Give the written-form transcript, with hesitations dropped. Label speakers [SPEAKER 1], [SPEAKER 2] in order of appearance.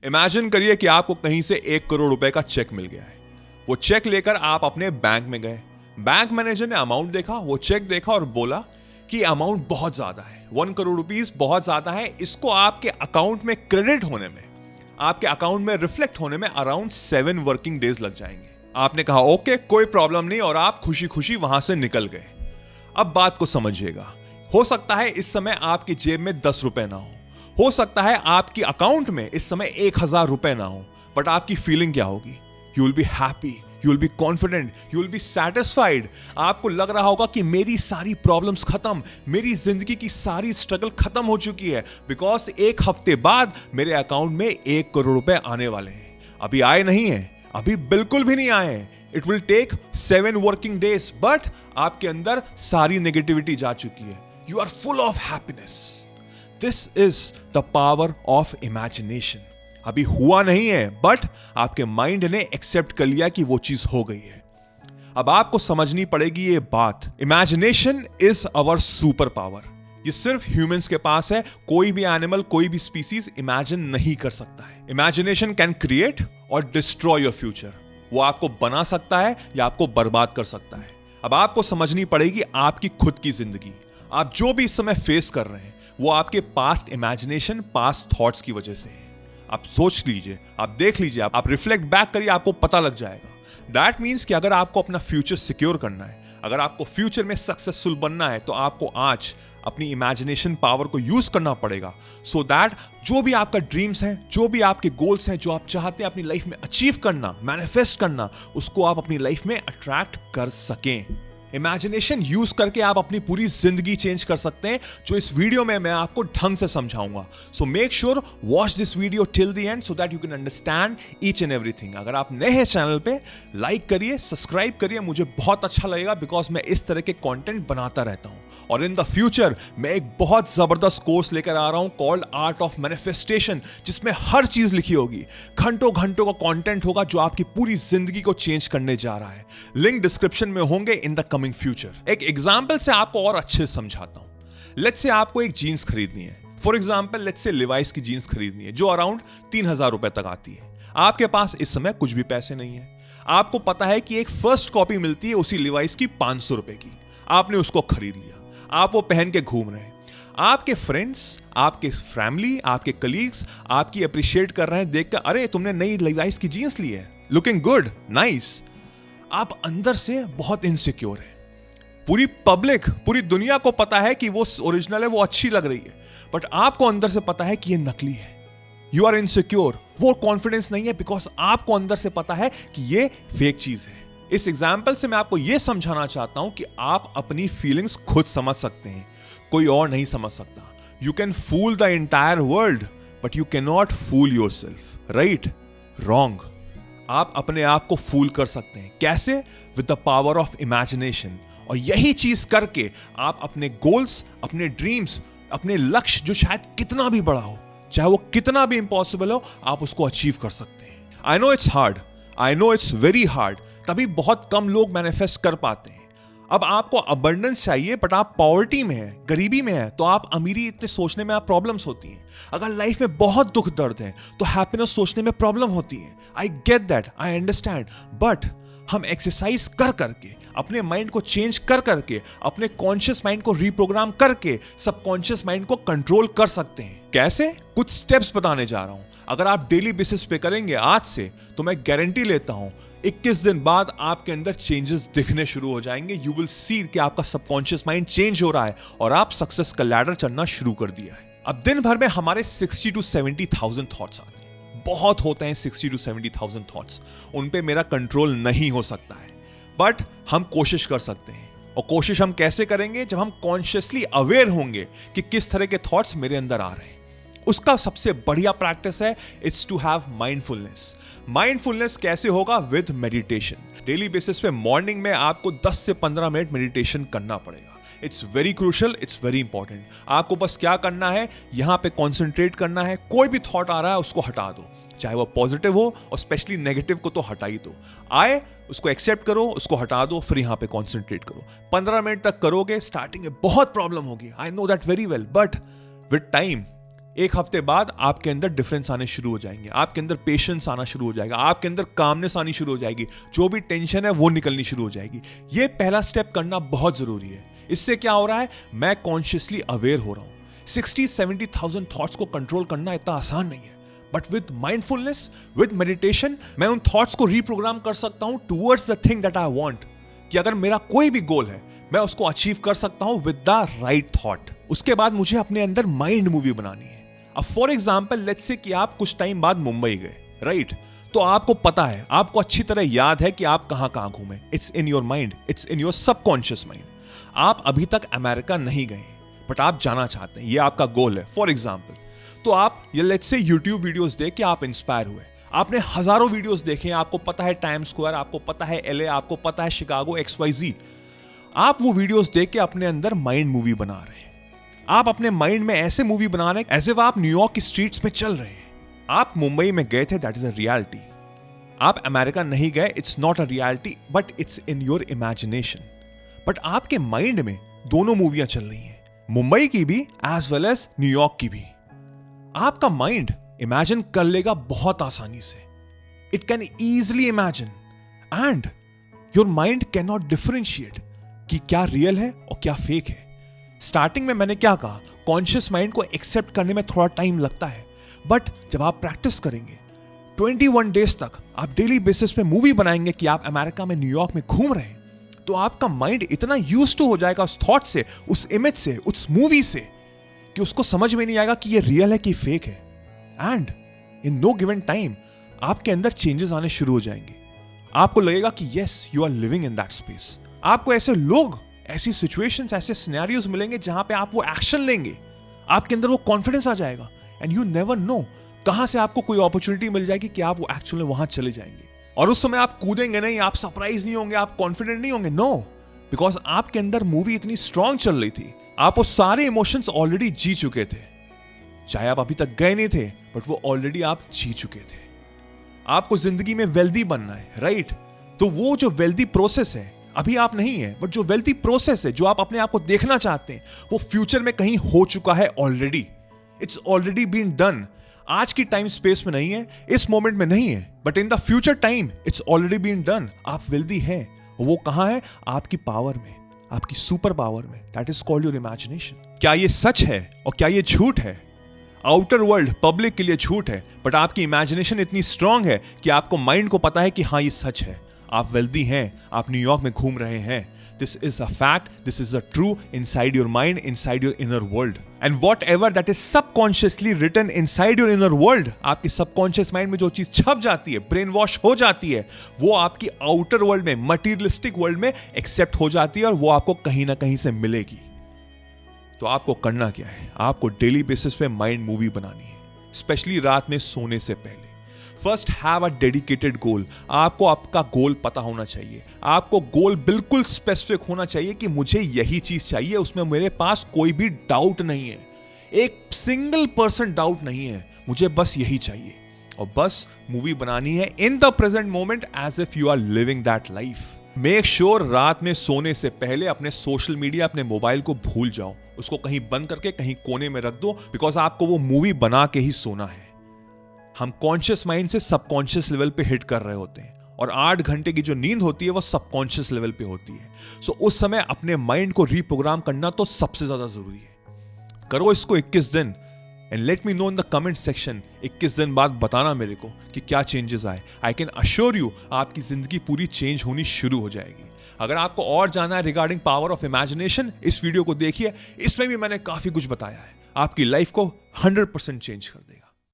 [SPEAKER 1] Imagine करिए कि आपको कहीं से 1 करोड़ रुपए का चेक मिल गया है। वो चेक लेकर आप अपने बैंक में गए। बैंक मैनेजर ने अमाउंट देखा, वो चेक देखा और बोला कि अमाउंट बहुत ज्यादा है, 1 करोड़ रुपीस बहुत ज्यादा है, इसको आपके अकाउंट में क्रेडिट होने में, आपके अकाउंट में रिफ्लेक्ट होने में अराउंड 7 वर्किंग डेज लग जाएंगे। आपने कहा ओके, कोई प्रॉब्लम नहीं, और आप खुशी खुशी वहां से निकल गए। अब बात को समझिएगा, हो सकता है इस समय आपकी जेब में 10 रुपए ना हो सकता है आपकी अकाउंट में इस समय 1000 रुपए ना हो, बट आपकी फीलिंग क्या होगी? You will be happy, you will be confident, you will be satisfied. आपको लग रहा होगा कि मेरी सारी प्रॉब्लम्स खत्म, मेरी जिंदगी की सारी स्ट्रगल खत्म हो चुकी है, बिकॉज 1 हफ्ते बाद मेरे अकाउंट में 1 करोड़ रुपए आने वाले हैं। अभी आए नहीं है, अभी बिल्कुल भी नहीं आए हैं। It will take 7 working days, but आपके अंदर सारी नेगेटिविटी जा चुकी है। You are full of happiness. This is the power of imagination. अभी हुआ नहीं है, बट आपके माइंड ने एक्सेप्ट कर लिया कि वो चीज हो गई है। अब आपको समझनी पड़ेगी ये बात, imagination is our super power. ये सिर्फ ह्यूमंस के पास है, कोई भी एनिमल, कोई भी स्पीसीज इमेजिन नहीं कर सकता है। इमेजिनेशन कैन क्रिएट और डिस्ट्रॉय योर फ्यूचर। वो आपको बना सकता है या आपको बर्बाद कर सकता है। अब आपको समझनी पड़ेगी आपकी खुद की जिंदगी। आप जो भी इस समय फेस कर रहे हैं वो आपके पास्ट इमेजिनेशन, पास्ट थॉट्स की वजह से है। आप सोच लीजिए, आप देख लीजिए, आप रिफ्लेक्ट बैक करिए, आपको पता लग जाएगा। दैट मीन्स कि अगर आपको अपना फ्यूचर सिक्योर करना है, अगर आपको फ्यूचर में सक्सेसफुल बनना है, तो आपको आज अपनी इमेजिनेशन पावर को यूज करना पड़ेगा, सो दैट जो भी आपका ड्रीम्स हैं, जो भी आपके गोल्स हैं, जो आप चाहते हैं अपनी लाइफ में अचीव करना, मैनिफेस्ट करना, उसको आप अपनी लाइफ में अट्रैक्ट कर सकें। इमेजिनेशन यूज करके आप अपनी पूरी जिंदगी चेंज कर सकते हैं, जो इस वीडियो में मैं आपको ढंग से समझाऊंगा। So make sure watch this video till the and so that you can understand each and everything. अगर आप नए हैं चैनल पे, लाइक करिए, सब्सक्राइब करिए, मुझे बहुत अच्छा लगेगा, बिकॉज मैं इस तरह के कंटेंट बनाता रहता हूं। और इन द फ्यूचर मैं एक बहुत जबरदस्त कोर्स लेकर आ रहा हूं कॉल्ड आर्ट ऑफ मैनिफेस्टेशन, जिसमें हर चीज लिखी होगी, घंटों घंटों का कंटेंट होगा जो आपकी पूरी जिंदगी को चेंज करने जा रहा है। लिंक डिस्क्रिप्शन में होंगे इन द कमिंग फ्यूचर। एक एग्जाम्पल से आपको और अच्छे से समझाता हूं। लेट्स से आपको एक जीन्स खरीदनी है, for example let's say Levi's की जीन्स खरीदनी है, जो अराउंड 3000 रुपए तक आती है। आपके पास इस समय कुछ भी पैसे नहीं है। आपको पता है कि एक फर्स्ट कॉपी मिलती है उसी लिवाइस की 500 रुपए की। आपने उसको खरीद लिया, आप वो पहन के घूम रहे हैं। आपके फ्रेंड्स, आपके फैमिली, आपके कलीग्स आपकी अप्रिशिएट कर रहे हैं देखकर, अरे तुमने नई लिवाइस की जीन्स ली है, लुकिंग गुड, नाइस। आप अंदर से बहुत इनसिक्योर हैं। पूरी पब्लिक, पूरी दुनिया को पता है कि वो ओरिजिनल है, वो अच्छी लग रही है, बट आपको अंदर से पता है कि ये नकली है। यू आर इनसिक्योर, वो कॉन्फिडेंस नहीं है, बिकॉज आपको अंदर से पता है कि ये फेक चीज है। इस एग्जाम्पल से मैं आपको यह समझाना चाहता हूं कि आप अपनी फीलिंग्स खुद समझ सकते हैं, कोई और नहीं समझ सकता। You can fool the entire world, but you can not fool yourself. Right? Wrong. आप अपने आप को फूल कर सकते हैं। कैसे? With the power of imagination. और यही चीज करके आप अपने गोल्स, अपने ड्रीम्स, अपने लक्ष्य, जो शायद कितना भी बड़ा हो, चाहे वो कितना भी इंपॉसिबल हो, आप उसको अचीव कर सकते हैं। I know it's hard, I know it's very hard, तभी बहुत कम लोग मैनिफेस्ट कर पाते हैं। अब आपको अबंडेंस चाहिए, बट आप पॉवर्टी में हैं, गरीबी में हैं, तो आप अमीरी इतने सोचने में आप प्रॉब्लम्स होती हैं। अगर लाइफ में बहुत दुख दर्द है तो हैप्पीनेस सोचने में प्रॉब्लम होती है। I get that, I understand, but हम एक्सरसाइज कर करके, अपने माइंड को चेंज कर करके, अपने कॉन्शियस माइंड को रीप्रोग्राम करके सबकॉन्शियस माइंड को कंट्रोल कर सकते हैं। कैसे? कुछ स्टेप्स बताने जा रहा हूं। अगर आप डेली बेसिस पे करेंगे आज से, तो मैं गारंटी लेता हूं 21 दिन बाद आपके अंदर चेंजेस दिखने शुरू हो जाएंगे। यू विल सी कि आपका सबकॉन्शियस माइंड चेंज हो रहा है और आप सक्सेस का लैडर चढ़ना शुरू कर दिया है। अब दिन भर में हमारे 60 to 70,000 थॉट्स आते हैं। बहुत होते हैं 60 to 70,000 थॉट्स। उन पे मेरा कंट्रोल नहीं हो सकता है, बट हम कोशिश कर सकते हैं। और कोशिश हम कैसे करेंगे? जब हम कॉन्शियसली अवेयर होंगे कि किस तरह के थॉट्स मेरे अंदर आ रहे हैं। उसका सबसे बढ़िया प्रैक्टिस है, it's to have mindfulness. Mindfulness कैसे होगा? With meditation. डेली बेसिस पे मॉर्निंग में आपको 10 से 15 मिनट मेडिटेशन करना पड़ेगा। It's very crucial, it's very important. आपको बस क्या करना है, यहां पे कॉन्सेंट्रेट करना है। कोई भी थॉट आ रहा है उसको हटा दो, चाहे वो पॉजिटिव हो, और स्पेशली नेगेटिव को तो हटा ही दो। आए उसको एक्सेप्ट करो, उसको हटा दो, फिर यहां पे कॉन्सेंट्रेट करो। 15 मिनट तक करोगे, स्टार्टिंग में बहुत प्रॉब्लम होगी, I know that very well, but with time एक हफ्ते बाद आपके अंदर डिफरेंस आने शुरू हो जाएंगे, आपके अंदर पेशेंस आना शुरू हो जाएगा, आपके अंदर कामनेस आनी शुरू हो जाएगी, जो भी टेंशन है वो निकलनी शुरू हो जाएगी। ये पहला स्टेप करना बहुत जरूरी है। इससे क्या हो रहा है, मैं कॉन्शियसली अवेयर हो रहा हूं। 60-70,000 थॉट्स को कंट्रोल करना इतना आसान नहीं है, but with mindfulness, with meditation, मैं उन थॉट्स को रीप्रोग्राम कर सकता हूं towards the thing that I want. कि अगर मेरा कोई भी गोल है, मैं उसको अचीव कर सकता हूं विद द राइट थॉट। उसके बाद मुझे अपने अंदर माइंड मूवी बनानी है। अब फॉर एग्जाम्पल लेट्स से कि आप कुछ टाइम बाद मुंबई गए, राइट? तो आपको पता है, आपको अच्छी तरह याद है कि आप कहां कहां घूमे। It's in your mind, it's in your subconscious mind. आप अभी तक अमेरिका नहीं गए, बट आप जाना चाहते हैं, ये आपका गोल है फॉर एग्जाम्पल। तो आप ये लेट्स से यूट्यूब वीडियोस देख के आप इंस्पायर हुए, आपने हजारों वीडियोस देखे, आपको पता है टाइम स्क्वायर, आपको पता है LA, आपको पता है शिकागो, XYZ। आप वो वीडियोस देख के अपने अंदर माइंड मूवी बना रहे हैं। आप अपने माइंड में ऐसे मूवी बना रहे हैं एज इफ आप न्यूयॉर्क की स्ट्रीट्स में चल रहे हैं। आप मुंबई में गए थे, दैट इज अ रियलिटी। आप अमेरिका नहीं गए, it's not a reality, but it's in your imagination. But आपके माइंड में दोनों मूवियां चल रही हैं, मुंबई की भी एज वेल एज न्यूयॉर्क की भी। आपका माइंड इमेजिन कर लेगा बहुत आसानी से। It can easily imagine and your mind can not differentiate कि क्या रियल है और क्या फेक है। स्टार्टिंग में मैंने क्या कहा, कॉन्शियस माइंड को एक्सेप्ट करने में थोड़ा टाइम लगता है, बट जब आप प्रैक्टिस करेंगे 21 डेज तक, आप डेली बेसिस पे मूवी बनाएंगे कि आप अमेरिका में, न्यूयॉर्क में घूम रहे हैं, तो आपका माइंड इतना यूज्ड टू हो जाएगा उस थॉट से, उस इमेज से, उस मूवी से, कि उसको समझ में नहीं आएगा कि ये रियल है कि फेक है। And in no given time आपके अंदर चेंजेस आने शुरू हो जाएंगे। आपको लगेगा कि yes, you are living in that space. आपको ऐसे लोग, ऐसी सिचुएशंस, ऐसे सिनेरियोज मिलेंगे जहां पे आप वो एक्शन लेंगे, आपके अंदर वो कॉन्फिडेंस आ जाएगा। एंड यू नेवर नो कहां से आपको कोई अपॉर्चुनिटी मिल जाएगी कि आप वो एक्चुअली वहां चले जाएंगे। और उस समय आप कूदेंगे नहीं, आप सरप्राइज नहीं होंगे, आप कॉन्फिडेंट नहीं होंगे, नो, बिकॉज आपके अंदर मूवी इतनी स्ट्रांग चल रही थी। आप वो सारे इमोशंस ऑलरेडी जी चुके थे। चाहे आप अभी तक गए नहीं थे, बट वो ऑलरेडी आप जी चुके थे। आपको जिंदगी में वेल्दी बनना है, राइट? तो वो जो वेल्दी प्रोसेस है, अभी आप नहीं है, बट जो वेल्दी प्रोसेस है, जो आप अपने आप को देखना चाहते हैं, वो फ्यूचर में कहीं हो चुका है already. It's already been done. आज की टाइम स्पेस में नहीं है, इस मोमेंट में नहीं है, but in the future time it's already been done. आप वेल्दी हैं। वो कहां है? आपकी पावर में, आपकी सुपर पावर में। That is called your imagination. क्या ये सच है और क्या ये झूठ है? आउटर वर्ल्ड, पब्लिक के लिए झूठ है, बट आपकी इमेजिनेशन इतनी स्ट्रांग है कि आपको माइंड को पता है कि हाँ, ये सच है। आप वेल्दी हैं, आप न्यूयॉर्क में घूम रहे हैं। This is a fact, this is a true inside your mind, inside your inner world. And whatever that is subconsciously written inside your inner world, आपकी सबकॉन्शियस माइंड में जो चीज छप जाती है, ब्रेन वॉश हो जाती है, वो आपकी आउटर वर्ल्ड में, मटीरियलिस्टिक वर्ल्ड में एक्सेप्ट हो जाती है और वो आपको कहीं ना कहीं से मिलेगी। तो आपको करना क्या है? आपको डेली बेसिस पे माइंड मूवी बनानी है, स्पेशली रात में सोने से पहले। फर्स्ट हैव अ डेडिकेटेड गोल। आपको आपका गोल पता होना चाहिए। आपको गोल बिल्कुल स्पेसिफिक होना चाहिए कि मुझे यही चीज चाहिए, उसमें मेरे पास कोई भी डाउट नहीं है, एक सिंगल % डाउट नहीं है, मुझे बस यही चाहिए। और बस मूवी बनानी है in the present moment as if you are living that life. Make sure रात में सोने से पहले अपने सोशल मीडिया, अपने मोबाइल को भूल जाओ, उसको कहीं बंद करके कहीं कोने में रख दो, बिकॉज आपको वो मूवी बना के ही सोना है। हम कॉन्शियस माइंड से सबकॉन्शियस लेवल पे हिट कर रहे होते हैं, और 8 घंटे की जो नींद होती है वो सबकॉन्शियस लेवल पे होती है। सो उस समय अपने माइंड को रीप्रोग्राम करना तो सबसे ज्यादा जरूरी है। करो इसको 21 दिन and let me know in the comment section 21 दिन बाद बताना मेरे को कि क्या चेंजेस आए। आई कैन अश्योर यू आपकी जिंदगी पूरी चेंज होनी शुरू हो जाएगी। अगर आपको और जानना है रिगार्डिंग पावर ऑफ इमेजिनेशन, इस वीडियो को देखिए, इसमें भी मैंने काफी कुछ बताया है, आपकी लाइफ को 100% चेंज कर देगा।